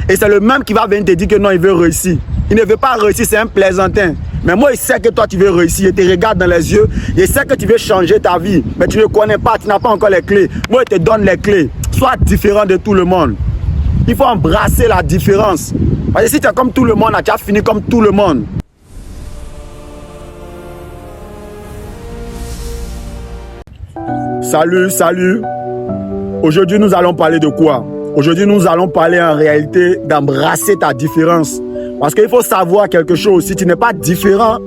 Et c'est le même qui va venir te dire que non, il veut réussir. Il ne veut pas réussir, c'est un plaisantin. Mais moi, il sait que toi, tu veux réussir. Il te regarde dans les yeux. Il sait que tu veux changer ta vie. Mais tu ne connais pas, tu n'as pas encore les clés. Moi, il te donne les clés. Sois différent de tout le monde. Il faut embrasser la différence. Parce que si tu es comme tout le monde, tu as fini comme tout le monde. Salut, salut. Aujourd'hui, nous allons parler de quoi? Aujourd'hui, nous allons parler en réalité d'embrasser ta différence. Parce qu'il faut savoir quelque chose. Si tu n'es pas différent,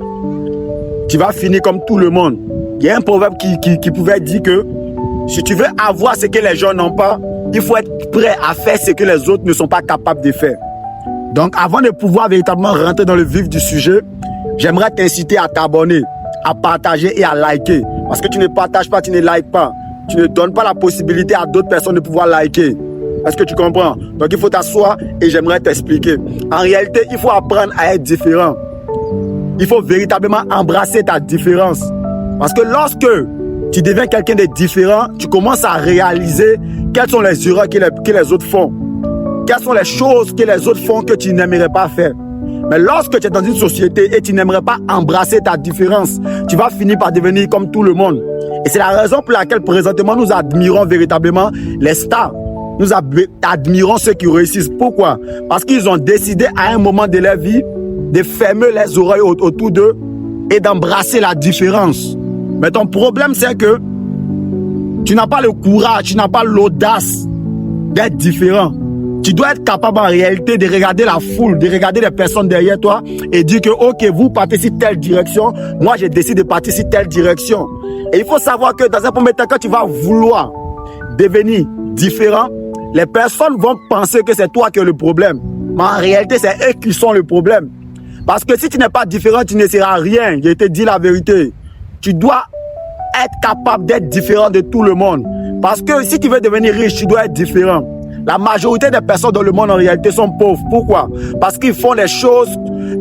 tu vas finir comme tout le monde. Il y a un proverbe qui pouvait dire que si tu veux avoir ce que les gens n'ont pas, il faut être prêt à faire ce que les autres ne sont pas capables de faire. Donc, avant de pouvoir véritablement rentrer dans le vif du sujet, j'aimerais t'inciter à t'abonner, à partager et à liker. Parce que tu ne partages pas, tu ne likes pas. Tu ne donnes pas la possibilité à d'autres personnes de pouvoir liker. Est-ce que tu comprends? Donc, il faut t'asseoir et j'aimerais t'expliquer. En réalité, il faut apprendre à être différent. Il faut véritablement embrasser ta différence. Parce que lorsque tu deviens quelqu'un de différent, tu commences à réaliser quelles sont les erreurs que les autres font. Quelles sont les choses que les autres font que tu n'aimerais pas faire. Mais lorsque tu es dans une société et tu n'aimerais pas embrasser ta différence, tu vas finir par devenir comme tout le monde. Et c'est la raison pour laquelle présentement nous admirons véritablement les stars. Nous admirons ceux qui réussissent. Pourquoi? Parce qu'ils ont décidé à un moment de leur vie de fermer les oreilles autour d'eux et d'embrasser la différence. Mais ton problème, c'est que tu n'as pas le courage, tu n'as pas l'audace d'être différent. Tu dois être capable en réalité de regarder la foule, de regarder les personnes derrière toi et dire que ok, vous partez sur telle direction, moi j'ai décidé de partir sur telle direction. Et il faut savoir que dans un premier temps, quand tu vas vouloir devenir différent, les personnes vont penser que c'est toi qui as le problème. Mais en réalité, c'est eux qui sont le problème. Parce que si tu n'es pas différent, tu ne seras rien. Je te dis la vérité. Tu dois être capable d'être différent de tout le monde. Parce que si tu veux devenir riche, tu dois être différent. La majorité des personnes dans le monde en réalité sont pauvres. Pourquoi? Parce qu'ils font des choses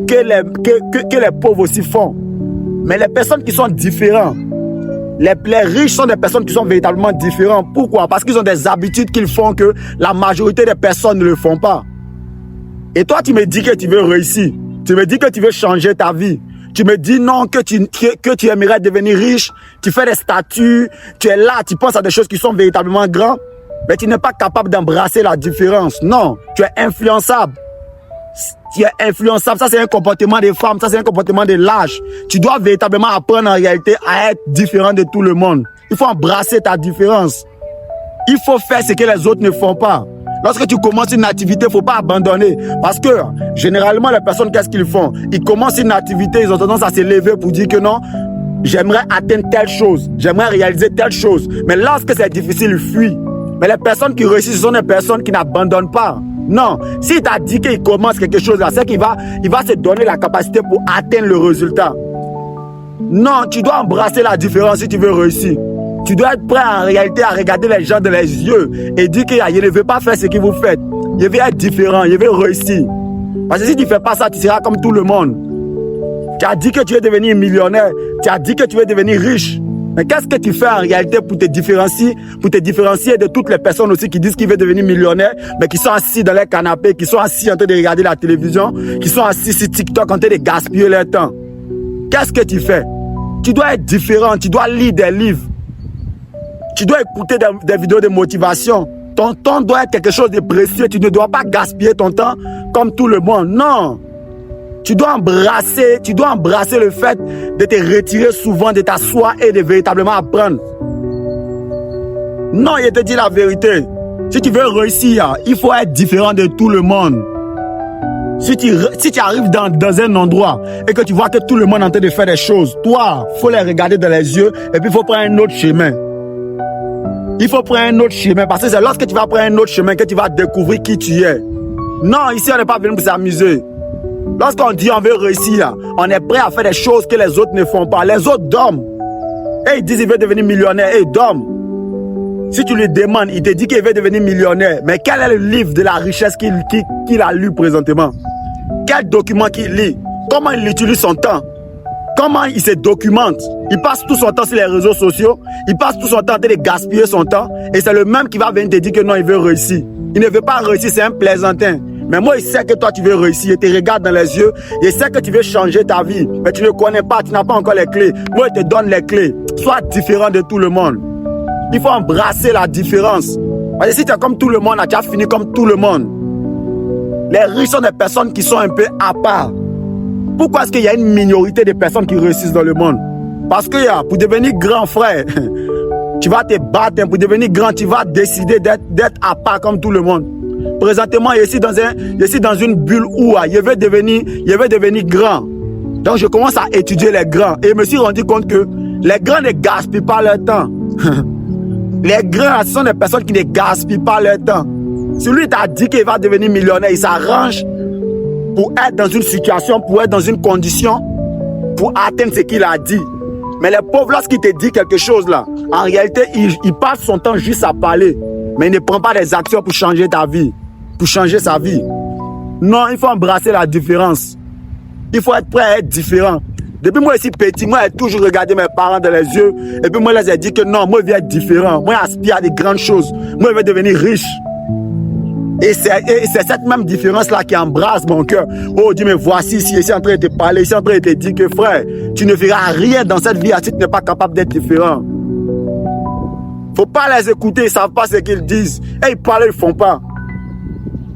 que les pauvres aussi font. Mais les personnes qui sont différentes, les riches sont des personnes qui sont véritablement différentes. Pourquoi? Parce qu'ils ont des habitudes qu'ils font que la majorité des personnes ne le font pas. Et toi, tu me dis que tu veux réussir. Tu me dis que tu veux changer ta vie. Tu me dis non, que tu aimerais devenir riche. Tu fais des statuts. Tu es là, tu penses à des choses qui sont véritablement grandes. Mais tu n'es pas capable d'embrasser la différence. Non, tu es influençable. Tu es influençable. Ça, c'est un comportement des femmes. Ça, c'est un comportement de lâche. Tu dois véritablement apprendre en réalité à être différent de tout le monde. Il faut embrasser ta différence. Il faut faire ce que les autres ne font pas. Lorsque tu commences une activité, il ne faut pas abandonner. Parce que, généralement, les personnes, qu'est-ce qu'ils font? Ils commencent une activité, ils ont tendance à se lever pour dire que non, j'aimerais atteindre telle chose. J'aimerais réaliser telle chose. Mais lorsque c'est difficile, ils fuient. Mais les personnes qui réussissent, ce sont des personnes qui n'abandonnent pas. Non, s'il t'a dit qu'il commence quelque chose là, c'est qu'il va se donner la capacité pour atteindre le résultat. Non, tu dois embrasser la différence si tu veux réussir. Tu dois être prêt en réalité à regarder les gens dans les yeux et dire que je ne veux pas faire ce que vous faites. Je veux être différent, je veux réussir. Parce que si tu ne fais pas ça, tu seras comme tout le monde. Tu as dit que tu veux devenir millionnaire, tu as dit que tu veux devenir riche. Mais qu'est-ce que tu fais en réalité pour te différencier de toutes les personnes aussi qui disent qu'ils veulent devenir millionnaires, mais qui sont assis dans leur canapé, qui sont assis en train de regarder la télévision, qui sont assis sur TikTok en train de gaspiller leur temps? Qu'est-ce que tu fais? Tu dois être différent, tu dois lire des livres. Tu dois écouter des vidéos de motivation. Ton temps doit être quelque chose de précieux. Tu ne dois pas gaspiller ton temps comme tout le monde. Non. Tu dois embrasser le fait de te retirer souvent, de t'asseoir et de véritablement apprendre. Non, je te dis la vérité. Si tu veux réussir, il faut être différent de tout le monde. Si tu arrives dans un endroit et que tu vois que tout le monde est en train de faire des choses, toi, il faut les regarder dans les yeux et puis il faut prendre un autre chemin. Il faut prendre un autre chemin parce que c'est lorsque tu vas prendre un autre chemin que tu vas découvrir qui tu es. Non, ici on n'est pas venu pour s'amuser. Lorsqu'on dit on veut réussir, on est prêt à faire des choses que les autres ne font pas. Les autres dorment. Et ils disent qu'ils veulent devenir millionnaires et ils dorment. Si tu lui demandes, il te dit qu'il veut devenir millionnaire. Mais quel est le livre de la richesse qu'il a lu présentement? Quel document qu'il lit? Comment il utilise son temps? Comment il se documente? Il passe tout son temps sur les réseaux sociaux. Il passe tout son temps en train de gaspiller son temps. Et c'est le même qui va venir te dire que non, il veut réussir. Il ne veut pas réussir, c'est un plaisantin. Mais moi, il sait que toi, tu veux réussir. Il te regarde dans les yeux. Il sait que tu veux changer ta vie. Mais tu ne connais pas, tu n'as pas encore les clés. Moi, il te donne les clés. Sois différent de tout le monde. Il faut embrasser la différence. Parce que si tu es comme tout le monde, tu as fini comme tout le monde. Les riches sont des personnes qui sont un peu à part. Pourquoi est-ce qu'il y a une minorité de personnes qui réussissent dans le monde? Parce que pour devenir grand frère, tu vas te battre. Pour devenir grand, tu vas décider d'être à part comme tout le monde. Présentement, je suis dans une bulle où je veux devenir grand. Donc, je commence à étudier les grands. Et je me suis rendu compte que les grands ne gaspillent pas leur temps. Les grands, ce sont des personnes qui ne gaspillent pas leur temps. Celui t'a dit qu'il va devenir millionnaire, il s'arrange pour être dans une situation, pour être dans une condition, pour atteindre ce qu'il a dit. Mais les pauvres, lorsqu'il te dit quelque chose là, en réalité, il passe son temps juste à parler. Mais il ne prend pas des actions pour changer ta vie, pour changer sa vie. Non, il faut embrasser la différence. Il faut être prêt à être différent. Depuis moi ici petit, moi j'ai toujours regardé mes parents dans les yeux. Et puis moi je leur ai dit que non, moi je veux être différent. Moi j'aspire à des grandes choses. Moi je veux devenir riche. Et c'est cette même différence-là qui embrasse mon cœur. Oh Dieu, mais voici ici, ici en train de te parler, ici en train de te dire que frère, tu ne feras rien dans cette vie si tu n'es pas capable d'être différent. Faut pas les écouter, ils ne savent pas ce qu'ils disent. Et ils parlent, ils ne font pas.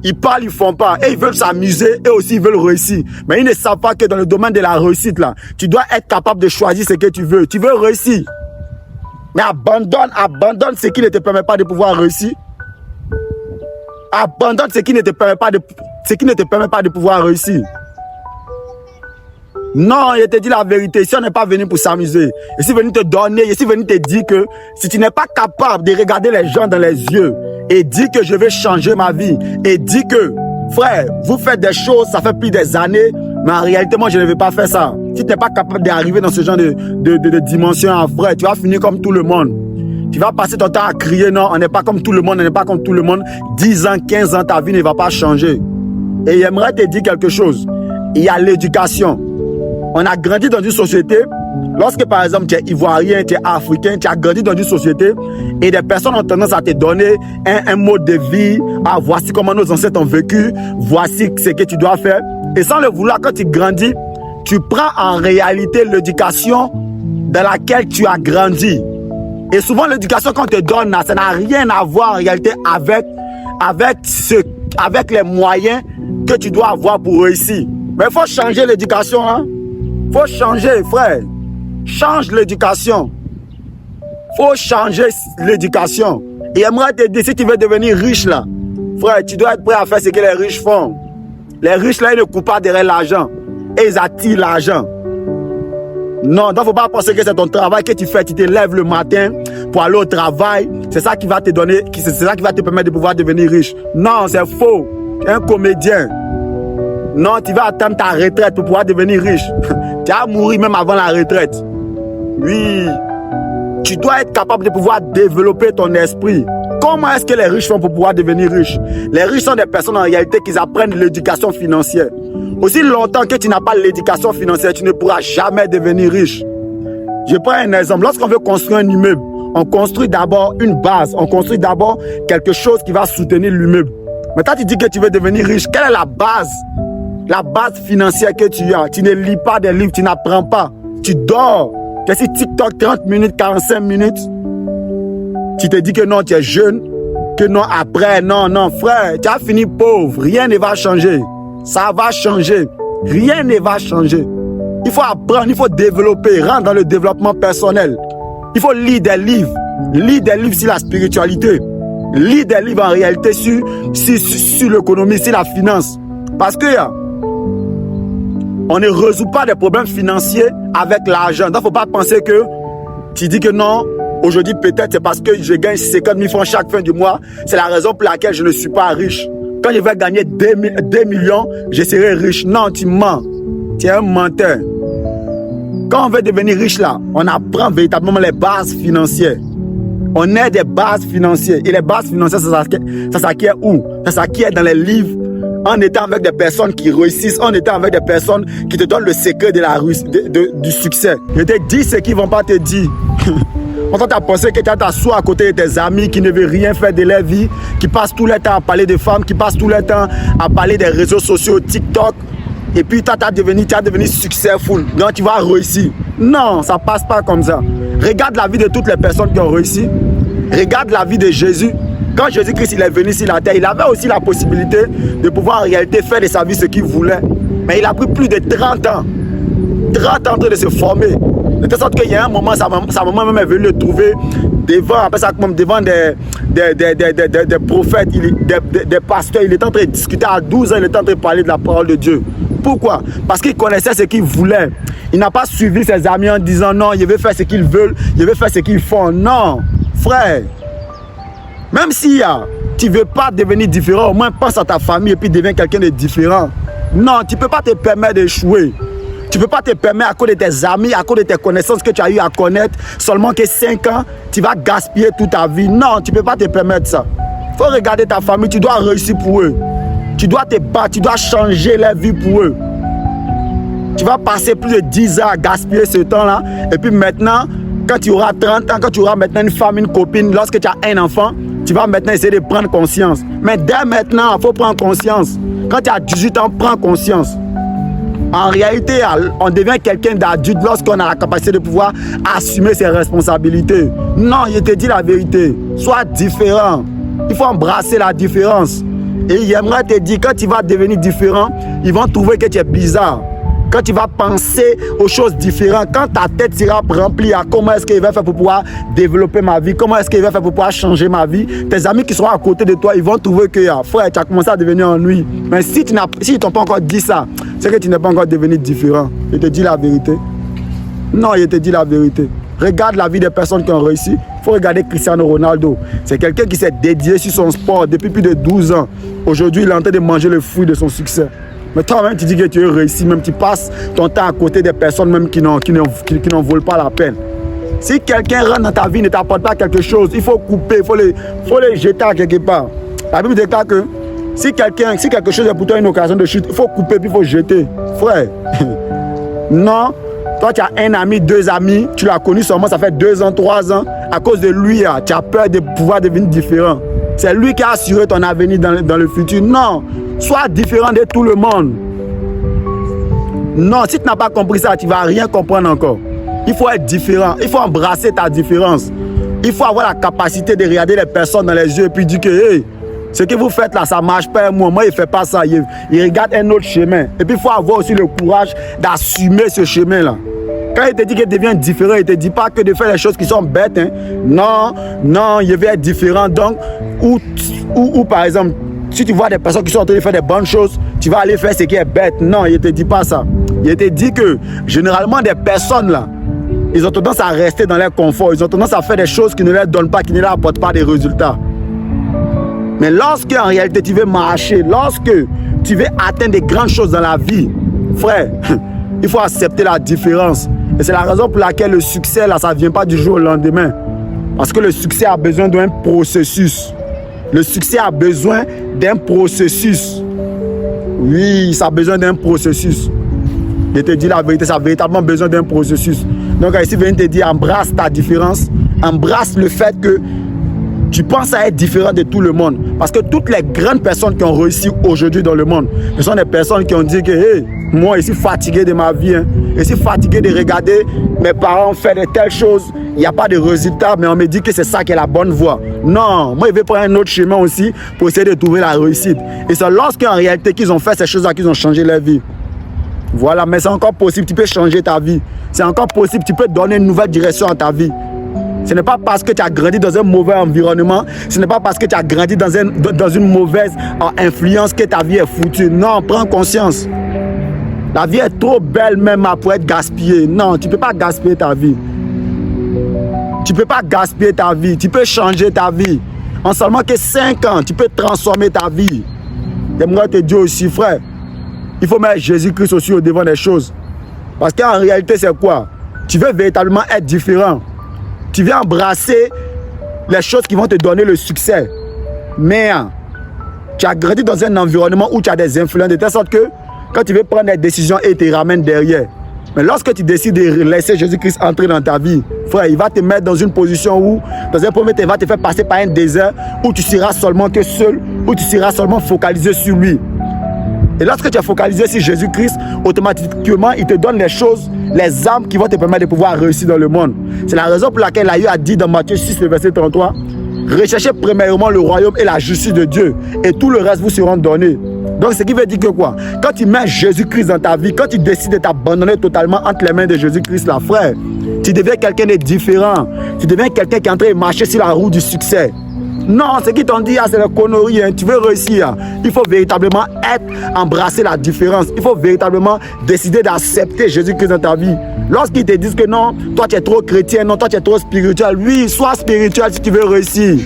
Ils parlent, ils ne font pas. Et ils veulent s'amuser, et aussi ils veulent réussir. Mais ils ne savent pas que dans le domaine de la réussite, là, tu dois être capable de choisir ce que tu veux. Tu veux réussir. Mais abandonne ce qui ne te permet pas de pouvoir réussir. Abandonne ce qui ne te permet pas de pouvoir réussir. Non, je te dis la vérité. Si on n'est pas venu pour s'amuser, je suis venu te donner, je suis venu te dire que si tu n'es pas capable de regarder les gens dans les yeux et dire que je vais changer ma vie et dire que, frère, vous faites des choses, ça fait plus des années, mais en réalité, moi, je ne vais pas faire ça. Si tu n'es pas capable d'arriver dans ce genre de dimension, frère, tu vas finir comme tout le monde. Tu vas passer ton temps à crier, non, on n'est pas comme tout le monde, on n'est pas comme tout le monde. 10 ans, 15 ans, ta vie ne va pas changer. Et j'aimerais te dire quelque chose. Il y a l'éducation. On a grandi dans une société, lorsque par exemple tu es ivoirien, tu es africain, tu as grandi dans une société et des personnes ont tendance à te donner un mode de vie. Ah, voici comment nos ancêtres ont vécu, voici ce que tu dois faire. Et sans le vouloir, quand tu grandis, tu prends en réalité l'éducation dans laquelle tu as grandi. Et souvent, l'éducation qu'on te donne, ça n'a rien à voir en réalité avec les moyens que tu dois avoir pour réussir. Mais il faut changer l'éducation, hein. Faut changer, frère. Change l'éducation. Faut changer l'éducation. Et j'aimerais te dire, si tu veux devenir riche, là, frère, tu dois être prêt à faire ce que les riches font. Les riches, là, ils ne courent pas derrière l'argent. Et ils attirent l'argent. Non, donc il ne faut pas penser que c'est ton travail que tu fais. Tu te lèves le matin pour aller au travail. C'est ça qui va te donner, c'est ça qui va te permettre de pouvoir devenir riche. Non, c'est faux. Tu es un comédien. Non, tu vas attendre ta retraite pour pouvoir devenir riche. Tu vas mourir même avant la retraite. Oui. Tu dois être capable de pouvoir développer ton esprit. Comment est-ce que les riches font pour pouvoir devenir riches? Les riches sont des personnes en réalité qui apprennent l'éducation financière. Aussi longtemps que tu n'as pas l'éducation financière, tu ne pourras jamais devenir riche. Je prends un exemple. Lorsqu'on veut construire un immeuble, on construit d'abord une base. On construit d'abord quelque chose qui va soutenir l'immeuble. Maintenant, tu dis que tu veux devenir riche. Quelle est la base? La base financière que tu as. Tu ne lis pas des livres, tu n'apprends pas. Tu dors. Tu es sur TikTok 30 minutes, 45 minutes. Tu te dis que non, tu es jeune. Que non, après, non, frère. Tu as fini pauvre. Rien ne va changer. Ça va changer. Rien ne va changer. Il faut apprendre, il faut développer, rentrer dans le développement personnel. Il faut lire des livres. Lire des livres sur la spiritualité. Lire des livres en réalité sur l'économie, sur la finance. Parce que on ne résout pas des problèmes financiers avec l'argent. Donc, il ne faut pas penser que tu dis que non, aujourd'hui peut-être c'est parce que je gagne 50 000 francs chaque fin du mois. C'est la raison pour laquelle je ne suis pas riche. Quand je vais gagner 2 millions, je serai riche. Non, tu mens. Tu es un menteur. Quand on veut devenir riche là, on apprend véritablement les bases financières. On est des bases financières. Et les bases financières, ça s'acquiert où? Ça s'acquiert dans les livres, en étant avec des personnes qui réussissent, en étant avec des personnes qui te donnent le secret de du succès. Je te dis ce qu'ils ne vont pas te dire. Quand tu as pensé que tu t'assois à côté de tes amis qui ne veulent rien faire de leur vie, qui passent tout le temps à parler de femmes, qui passent tout le temps à parler des réseaux sociaux, TikTok, et puis tu as devenu successful, donc tu vas réussir. Non, ça ne passe pas comme ça. Regarde la vie de toutes les personnes qui ont réussi. Regarde la vie de Jésus. Quand Jésus-Christ il est venu sur la terre, il avait aussi la possibilité de pouvoir en réalité faire de sa vie ce qu'il voulait. Mais il a pris plus de 30 ans. 30 ans en train de se former. De telle sorte qu'il y a un moment, sa maman même est venue le trouver devant des prophètes, des pasteurs. Il était en train de discuter à 12 ans, il était en train de parler de la parole de Dieu. Pourquoi? Parce qu'il connaissait ce qu'il voulait. Il n'a pas suivi ses amis en disant non, je vais faire ce qu'ils veulent, je vais faire ce qu'ils font. Non, frère. Même si tu ne veux pas devenir différent, au moins pense à ta famille et puis deviens quelqu'un de différent. Non, tu ne peux pas te permettre d'échouer. Tu ne peux pas te permettre à cause de tes amis, à cause de tes connaissances que tu as eu à connaître, seulement que 5 ans, tu vas gaspiller toute ta vie. Non, tu ne peux pas te permettre ça. Il faut regarder ta famille, tu dois réussir pour eux. Tu dois te battre, tu dois changer leur vie pour eux. Tu vas passer plus de 10 ans à gaspiller ce temps-là. Et puis maintenant, quand tu auras 30 ans, quand tu auras maintenant une femme, une copine, lorsque tu as un enfant, tu vas maintenant essayer de prendre conscience. Mais dès maintenant, il faut prendre conscience. Quand tu as 18 ans, prends conscience. En réalité, on devient quelqu'un d'adulte lorsqu'on a la capacité de pouvoir assumer ses responsabilités. Non, je te dis la vérité. Sois différent. Il faut embrasser la différence. Et j'aimerais te dire, quand tu vas devenir différent, ils vont trouver que tu es bizarre. Quand tu vas penser aux choses différentes, quand ta tête sera remplie à comment est-ce qu'il va faire pour pouvoir développer ma vie, comment est-ce qu'il va faire pour pouvoir changer ma vie, tes amis qui seront à côté de toi, ils vont trouver que, frère, tu as commencé à devenir ennui. Mais si ils ne t'ont pas encore dit ça, c'est que tu n'es pas encore devenu différent. Je te dis la vérité. Non, je te dis la vérité. Regarde la vie des personnes qui ont réussi. Il faut regarder Cristiano Ronaldo. C'est quelqu'un qui s'est dédié sur son sport depuis plus de 12 ans. Aujourd'hui, il est en train de manger le fruit de son succès. Mais toi-même, tu dis que tu es réussi, même tu passes ton temps à côté des personnes même qui n'en vaut pas la peine. Si quelqu'un rentre dans ta vie et ne t'apporte pas quelque chose, il faut couper, il faut les jeter à quelque part. La Bible déclare que si quelque chose est pour toi une occasion de chute, il faut couper puis il faut jeter. Frère, non, toi tu as un ami, 2 amis, tu l'as connu seulement, ça fait 2 ans, 3 ans. À cause de lui, tu as peur de pouvoir devenir différent. C'est lui qui a assuré ton avenir dans le futur. Non, sois différent de tout le monde. Non, si tu n'as pas compris ça, tu ne vas rien comprendre encore. Il faut être différent. Il faut embrasser ta différence. Il faut avoir la capacité de regarder les personnes dans les yeux et puis dire que hey, ce que vous faites là, ça ne marche pas. Moi, il ne fait pas ça. Il regarde un autre chemin. Et puis, il faut avoir aussi le courage d'assumer ce chemin-là. Quand il te dit qu'il devient différent, il ne te dit pas que de faire les choses qui sont bêtes. Hein. Non, non, il va être différent. Donc, ou par exemple, si tu vois des personnes qui sont en train de faire des bonnes choses, tu vas aller faire ce qui est bête. Non, il ne te dit pas ça. Il te dit que généralement, des personnes là, ils ont tendance à rester dans leur confort. Ils ont tendance à faire des choses qui ne leur donnent pas, qui ne leur apportent pas des résultats. Mais lorsque en réalité tu veux marcher, lorsque tu veux atteindre des grandes choses dans la vie, frère, il faut accepter la différence. Et c'est la raison pour laquelle le succès, là, ça ne vient pas du jour au lendemain. Parce que le succès a besoin d'un processus. Le succès a besoin d'un processus. Oui, ça a besoin d'un processus. Je te dis la vérité, ça a véritablement besoin d'un processus. Donc ici, je viens te dire, embrasse ta différence. Embrasse le fait que tu penses à être différent de tout le monde. Parce que toutes les grandes personnes qui ont réussi aujourd'hui dans le monde, ce sont des personnes qui ont dit que hey, moi, je suis fatigué de ma vie. Hein. Je suis fatigué de regarder mes parents faire de telles choses. Il n'y a pas de résultat, mais on me dit que c'est ça qui est la bonne voie. Non, moi, je vais prendre un autre chemin aussi pour essayer de trouver la réussite. Et c'est lorsqu'en réalité qu'ils ont fait ces choses-là qu'ils ont changé leur vie. Voilà, mais c'est encore possible, tu peux changer ta vie. C'est encore possible, tu peux donner une nouvelle direction à ta vie. Ce n'est pas parce que tu as grandi dans un mauvais environnement, ce n'est pas parce que tu as grandi dans une mauvaise influence que ta vie est foutue. Non, prends conscience. La vie est trop belle même pour être gaspillée. Non, tu ne peux pas gaspiller ta vie. Tu ne peux pas gaspiller ta vie. Tu peux changer ta vie. En seulement que 5 ans, tu peux transformer ta vie. J'aimerais te dire aussi, frère, il faut mettre Jésus-Christ aussi au devant des choses. Parce qu'en réalité, c'est quoi? Tu veux véritablement être différent. Tu veux embrasser les choses qui vont te donner le succès. Mais tu as grandi dans un environnement où tu as des influences de telle sorte que quand tu veux prendre des décisions et te ramènes derrière, Mais lorsque tu décides de laisser Jésus-Christ entrer dans ta vie, frère, il va te mettre dans une position où, dans un premier temps, il va te faire passer par un désert où tu seras seulement que seul, où tu seras seulement focalisé sur lui. Et lorsque tu es focalisé sur Jésus-Christ, automatiquement, il te donne les choses, les armes qui vont te permettre de pouvoir réussir dans le monde. C'est la raison pour laquelle il a dit dans Matthieu 6, le verset 33, « Recherchez premièrement le royaume et la justice de Dieu, et tout le reste vous seront donnés. » Donc, ce qui veut dire que quoi? Quand tu mets Jésus-Christ dans ta vie, quand tu décides de t'abandonner totalement entre les mains de Jésus-Christ, là, frère, tu deviens quelqu'un de différent. Tu deviens quelqu'un qui est en train de marcher sur la route du succès. Non, ce qu'ils t'ont dit, c'est la connerie. Hein. Tu veux réussir. Il faut véritablement embrasser la différence. Il faut véritablement décider d'accepter Jésus-Christ dans ta vie. Lorsqu'ils te disent que non, toi tu es trop chrétien, non, toi tu es trop spirituel. Oui, sois spirituel si tu veux réussir.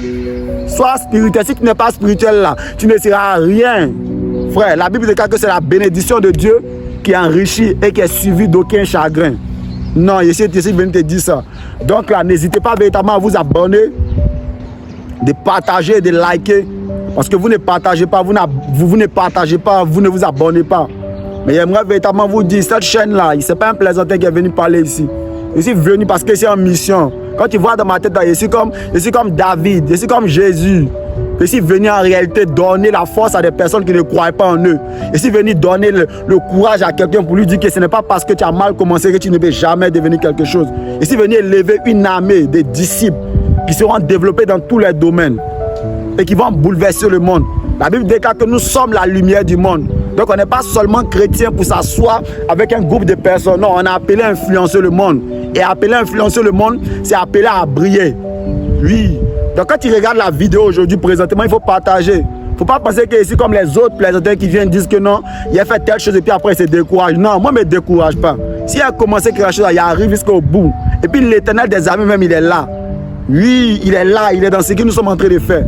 Sois spirituel. Si tu n'es pas spirituel là, tu ne seras rien. Frère, la Bible déclare que c'est la bénédiction de Dieu qui enrichit et qui est suivie d'aucun chagrin. Non, je suis venu te dire ça. Donc là, n'hésitez pas véritablement à vous abonner, de partager, de liker. Parce que vous ne partagez pas, vous ne partagez pas, vous ne vous abonnez pas. Mais j'aimerais véritablement vous dire, cette chaîne-là, ce n'est pas un plaisantin qui est venu parler ici. Je suis venu parce que c'est en mission. Quand tu vois dans ma tête, je suis comme David, je suis comme Jésus. Je suis venu en réalité donner la force à des personnes qui ne croient pas en eux. Je suis venu donner le courage à quelqu'un pour lui dire que ce n'est pas parce que tu as mal commencé que tu ne peux jamais devenir quelque chose. Je suis venu élever une armée de disciples qui seront développés dans tous les domaines et qui vont bouleverser le monde. La Bible déclare que nous sommes la lumière du monde. Donc on n'est pas seulement chrétien pour s'asseoir avec un groupe de personnes. Non, on est appelé à influencer le monde. Et appeler à influencer le monde, c'est appeler à briller. Oui. Donc quand tu regardes la vidéo aujourd'hui, présentement, il faut partager. Il ne faut pas penser que c'est comme les autres plaisantins qui viennent dire que non, il a fait telle chose et puis après il se décourage. Non, moi je ne me décourage pas. Si il a commencé quelque chose, il arrive jusqu'au bout. Et puis l'Éternel des armées même, il est là. Oui, il est là, il est dans ce que nous sommes en train de faire.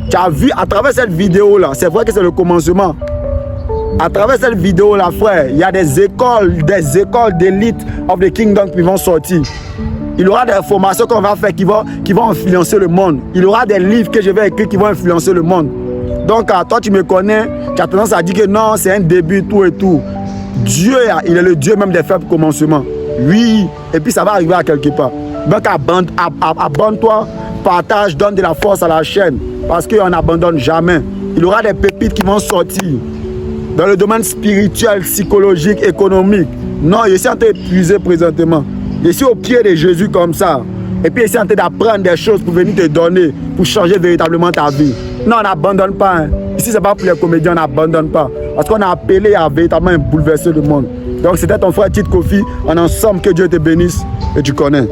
Tu as vu à travers cette vidéo-là, c'est vrai que c'est le commencement. À travers cette vidéo-là, frère, il y a des écoles d'élite of the kingdom qui vont sortir. Il y aura des formations qu'on va faire qui vont influencer le monde. Il y aura des livres que je vais écrire qui vont influencer le monde. Donc, toi, tu me connais, tu as tendance à dire que non, c'est un début, tout et tout. Dieu, il est le Dieu même des faibles commencements. Oui, et puis ça va arriver à quelque part. Donc, abonne-toi, partage, donne de la force à la chaîne. Parce qu'on n'abandonne jamais. Il y aura des pépites qui vont sortir. Dans le domaine spirituel, psychologique, économique. Non, je suis en train d'épuiser présentement. Je suis au pied de Jésus comme ça. Et puis je suis en train d'apprendre des choses pour venir te donner, pour changer véritablement ta vie. Non, on n'abandonne pas. Hein. Ici, ce n'est pas pour les comédiens, on n'abandonne pas. Parce qu'on a appelé à véritablement bouleverser le monde. Donc c'était ton frère Tite Kofi. En ensemble, que Dieu te bénisse. Et tu connais.